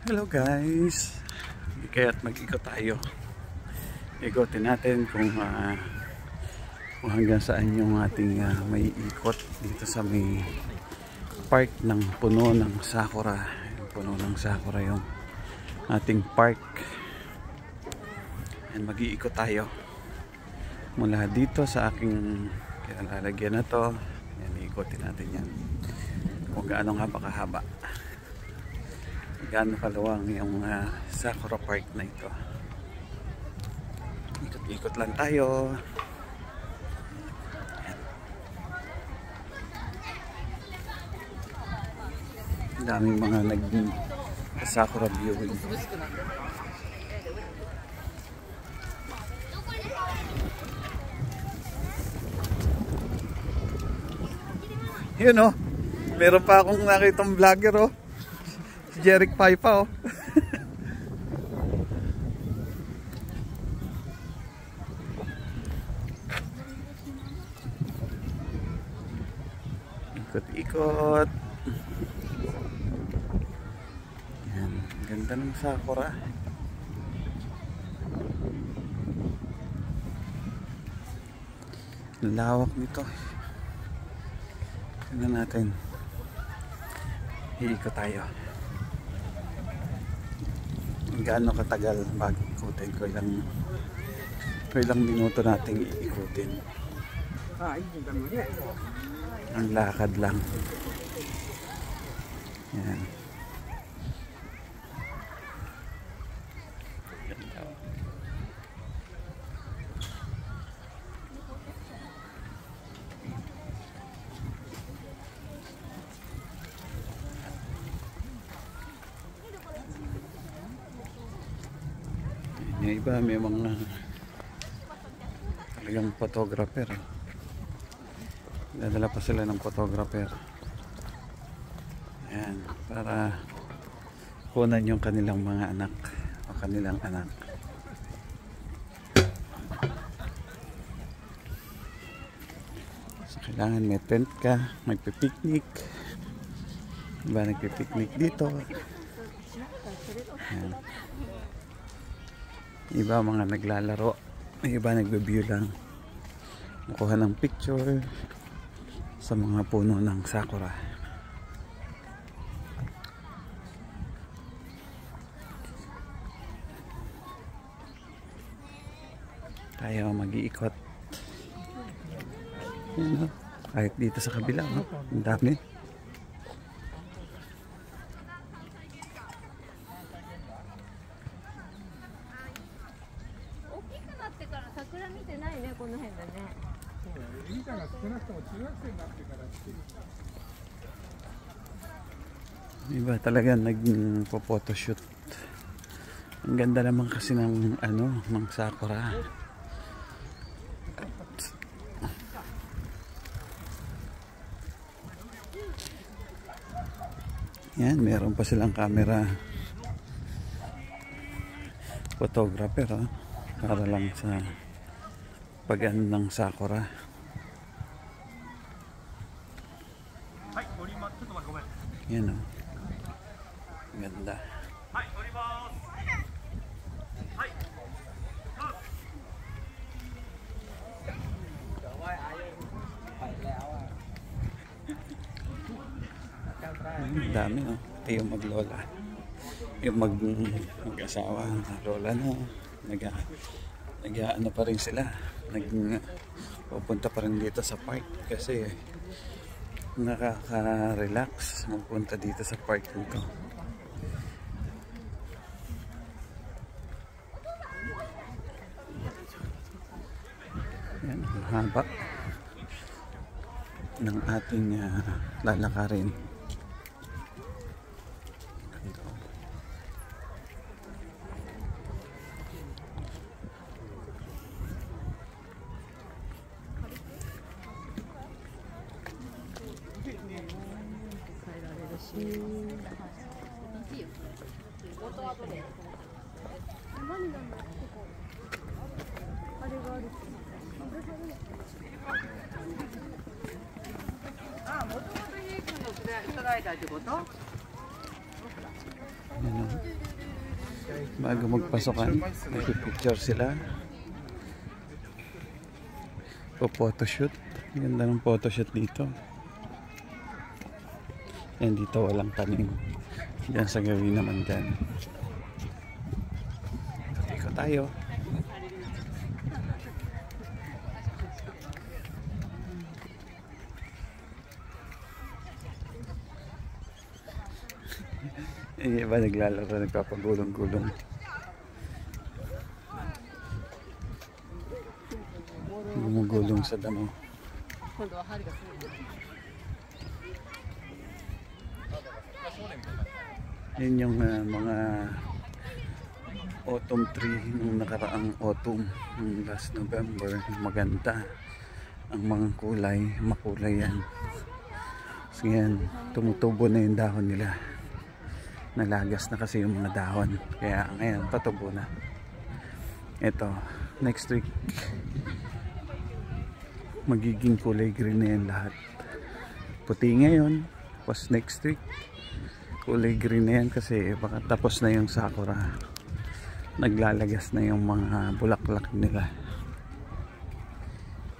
Hello guys, kaya't mag-ikot tayo. Ikotin natin kung hanggang saan yung ating may ikot dito sa may park ng puno ng sakura. Puno ng sakura yung ating park. And mag-iikot tayo mula dito sa aking lalagyan na to. Yan, ikotin natin yan kung gaano nga ba kahaba, gaano kaluwang yung Sakura Park na ito. Ikot-ikot lang tayo. Daming mga nag-Sakura viewing. Yun oh, meron pa akong nakitang vlogger oh, si Jeric Paipa oh. Ikot-ikot. Yan, ganda ng sakura. Lawak nito. Tingnan natin. Iikot tayo. Gaano katagal bago ikutin ko, ilang minuto nating iikutin. Ang lakad lang. Yan. Yung iba may mga talagang photographer. Dadala pa sila ng photographer. Ayan, para kunan yung kanilang mga anak o kanilang anak. So, kailangan may tent ka, may picnic. Diba nagpipiknik dito? Ayan. Iba mga naglalaro, iba nagbe-view lang, nakuha ng picture sa mga puno ng sakura. Tayo mag-iikot. Kahit dito sa kabila, ang dami. Iba talaga nagpo-photoshoot. Ang ganda naman kasi ng ng sakura. Yan, meron pa silang camera photographer para lang sa pag-ano ng sakura. Yan o, ganda. Ang dami no, ito yung maglola, yung mag-asawa, lola na nag-ano pa rin sila, pupunta pa rin dito sa park kasi nakaka-relax magpunta dito sa park nito. Yan, ang haba ng ating lalakarin. Yan, Bago magpasokan, picture sila. Photoshoot. Ganda ng photoshoot dito. Yan dito walang tanim. Diyan sa gawin naman dyan. Ikot tayo. Yung iba naglalaro, nagpapagulong-gulong. Gumugulong sa damo. Yun yung mga autumn tree nung nakaraang autumn, nung last November. Maganda ang mga kulay, makulay yan. So yan, tumutubo na yung dahon nila. Nalagas na kasi yung mga dahon, kaya ngayon patubo na. Ito, next week magiging kulay green na yan lahat. Puti ngayon, tapos next week kulay green na yan kasi baka tapos na yung sakura, naglalagas na yung mga bulaklak nila.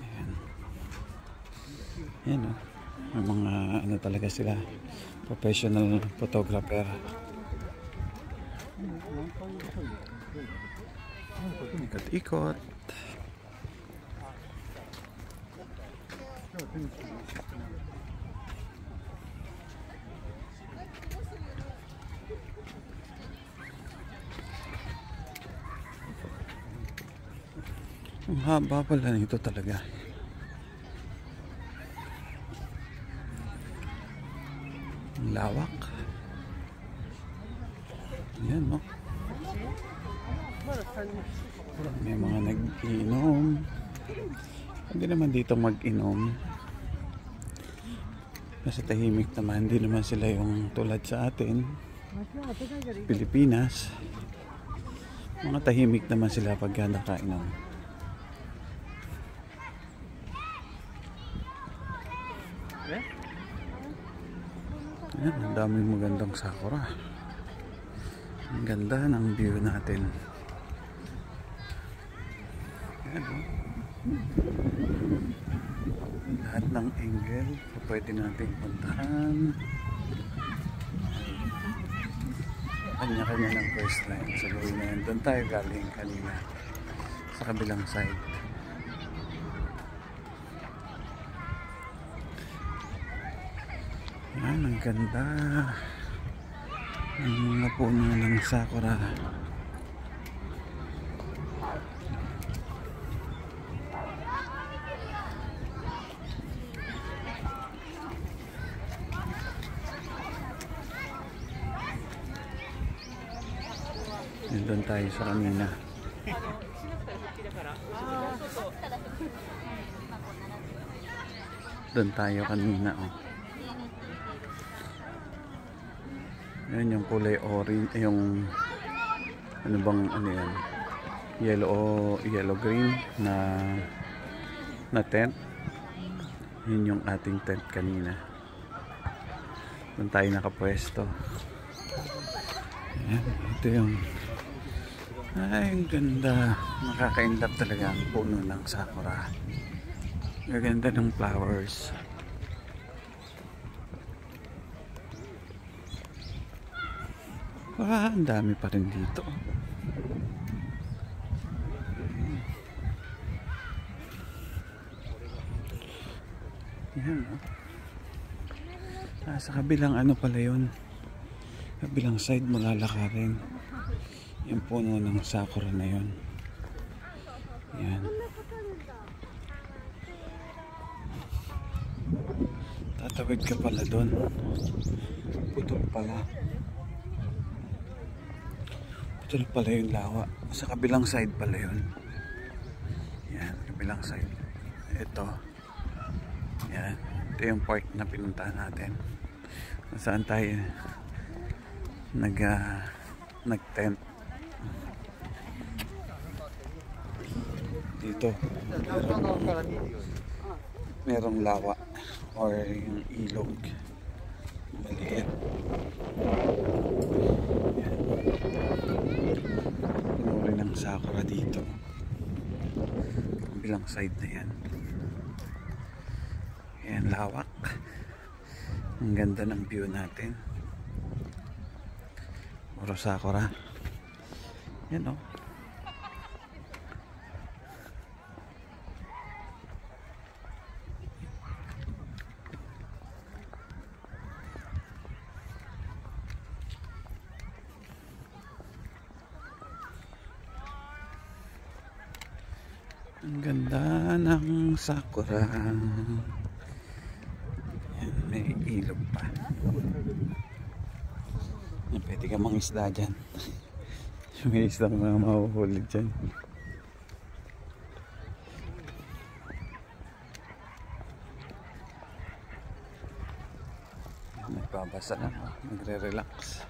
Ayan, ayan o, may mga ano talaga sila, professional photographer. Ikot-ikot. Ang haba pala nito talaga. Ang lawak. Ayan, no? May mga nag-inom. Hindi naman dito mag-inom. Kasi tahimik naman. Hindi naman sila yung tulad sa atin, Pilipinas. Mga tahimik naman sila pag nakainom. Ayan, ang daming magandang sakura. Ang ganda ng view natin. Ayan, oh. Lahat ng angle pwede natin puntahan. Kanya-kanya ng first line. Sa gawin na yan, doon tayo galing kanina sa kabilang side. Yan, ang ganda ng mga puno ng sakura. Doon tayo sa kanina. Doon tayo kanina, oh. Yan yung kulay orange, yung ano bang ano yan, yellow green na tent. Yun yung ating tent kanina. Doon tayo nakapwesto. Yan, ito yung, ay, ang ganda. Nakaka-indap talaga ang puno ng sakura. Gaganda ng flowers. Ang dami pa rin dito. Yan, oh. Sa kabilang ano pala yun, kabilang side mo lalakarin yung puno ng sakura na yun. Yan. Tatawid ka pala doon. Putol pala. Putol pala yung lawa. Sa kabilang side pala yun. Yan, kabilang side. Ito. Yan. Ito yung park na pinuntahan natin. Saan tayo nag-tent. Dito merong lawa or yung ilog maliit. Yan. sakura dito. Kabilang side na yan. Ayan, lawak. Ang ganda ng view natin. Puro sakura. Yan o. Ang ganda ng sakura. Yan, may ilog pa. Yan, pwede ka mangisda dyan. May isang mga mahuhuli dyan. Nagbabasa lang, nagre-relax.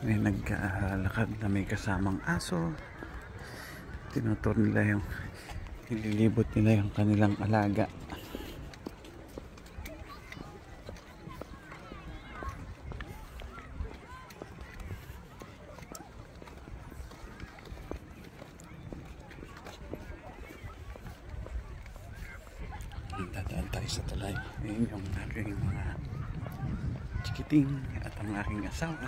May naglalakad na may kasamang aso. Tinutur nila yung, nililibot nila yung kanilang alaga. Dadaan tayo sa tulay. Ayun yung aking mga chikiting at ang aking asawa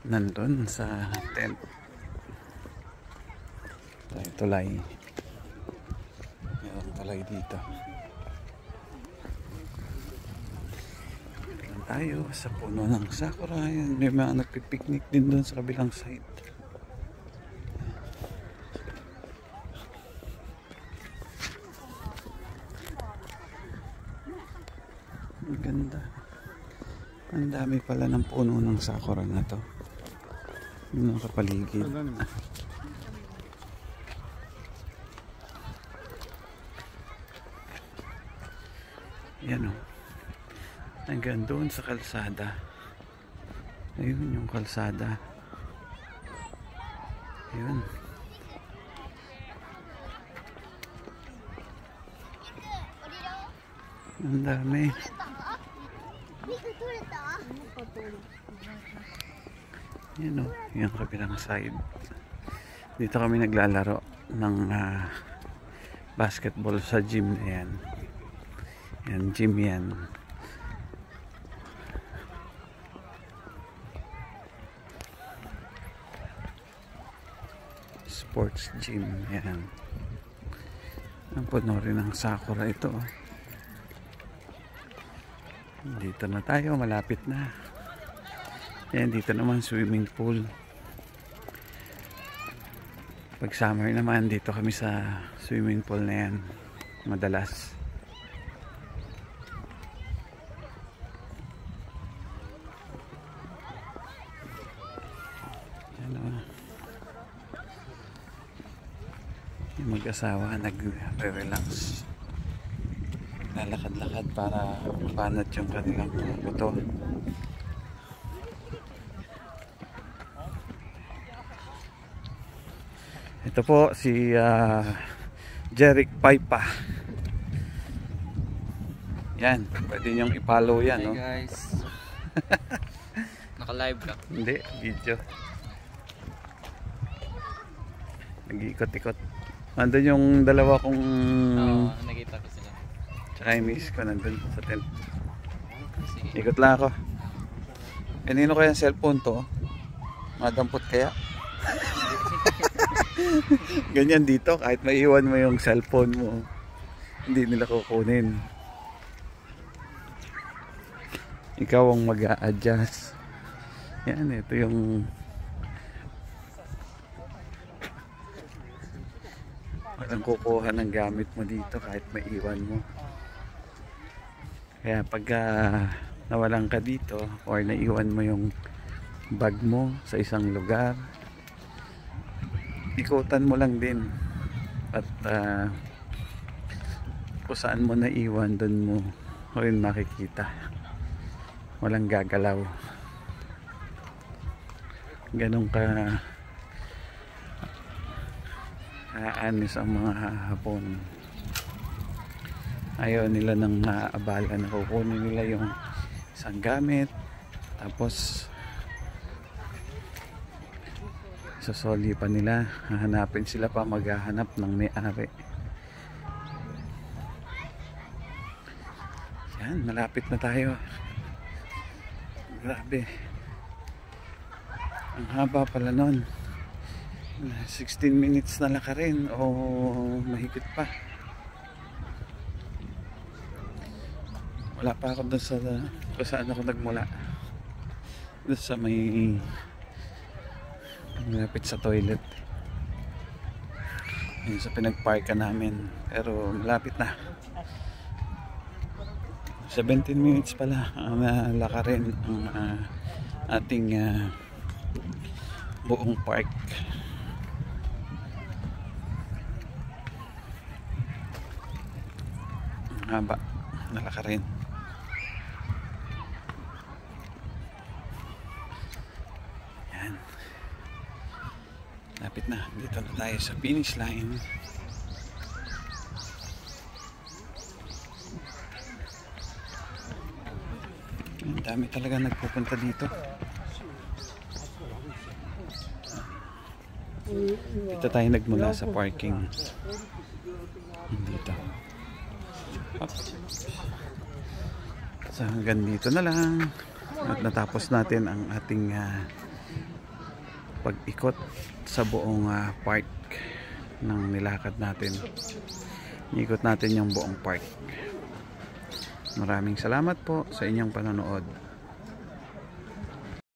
nandun sa tent. Tulay. Mayroong tulay dito. Tignan tayo sa puno ng sakura. Yan, may mga nagpipiknik din dun sa kabilang side. Ang ganda. Ang dami pala ng puno ng sakura na to. Nakapaligid. Yan o. Hanggang doon sa kalsada. Ayun yung kalsada. Ayun. Ang dami. Yan o, yung kabilang side. Dito kami naglalaro ng basketball sa gym na yan. Yan, gym yan. Sports gym yan. Ang puno rin ng sakura ito. Dito na tayo, malapit na. Yan, dito naman swimming pool. Pag summer naman, dito kami sa swimming pool na yan. Madalas. Yan o. Yung mag-asawa nag-relax. Lalakad-lakad para mapanat yung kanilang buto. Ito po si Jeric Paipa. Yan, pwede niyong i-follow yan. Hey no? guys. Naka-live ka? Hindi, video. Nag-iikot-ikot. Nandun yung dalawa kong nakita ko sila. tsaka yung miss ko nandun sa tent. Sige. Ikot lang ako. Kanino kaya yung cellphone to? Madampot kaya? Ganyan dito, kahit maiwan mo yung cellphone mo, hindi nila kukunin. Ikaw ang mag-a-adjust. Yan, ito yung walang kukuha ng gamit mo dito kahit maiwan mo. Kaya pag nawalan ka dito or naiwan mo yung bag mo sa isang lugar, ikutan mo lang din at kung saan mo naiwan doon mo rin makikita. Walang gagalaw. Ganun ka aanis ang mga Hapon. Ayaw nila ng abala na kukunin nila yung isang gamit, tapos sasoli pa nila, hahanapin sila pa, maghahanap ng may-ari. Yan, malapit na tayo. Grabe, ang haba pala nun. 16 minutes na lakarin o mahigit pa. Wala pa ako doon sa kung saan ako nagmula, doon sa may malapit sa toilet, yun sa pinagparkan namin, pero malapit na. 17 minutes pala ang lakarin ang ating buong park. Ang haba na lakarin. Yan, lapit na, dito na tayo sa finish line. Ang dami talaga nagpupunta dito. Dito tayo nagmula sa parking dito. So hanggang dito na lang, at natapos natin ang ating pag-ikot sa buong park ng nilakad natin. Ikot natin yung buong park. Maraming salamat po sa inyong panonood.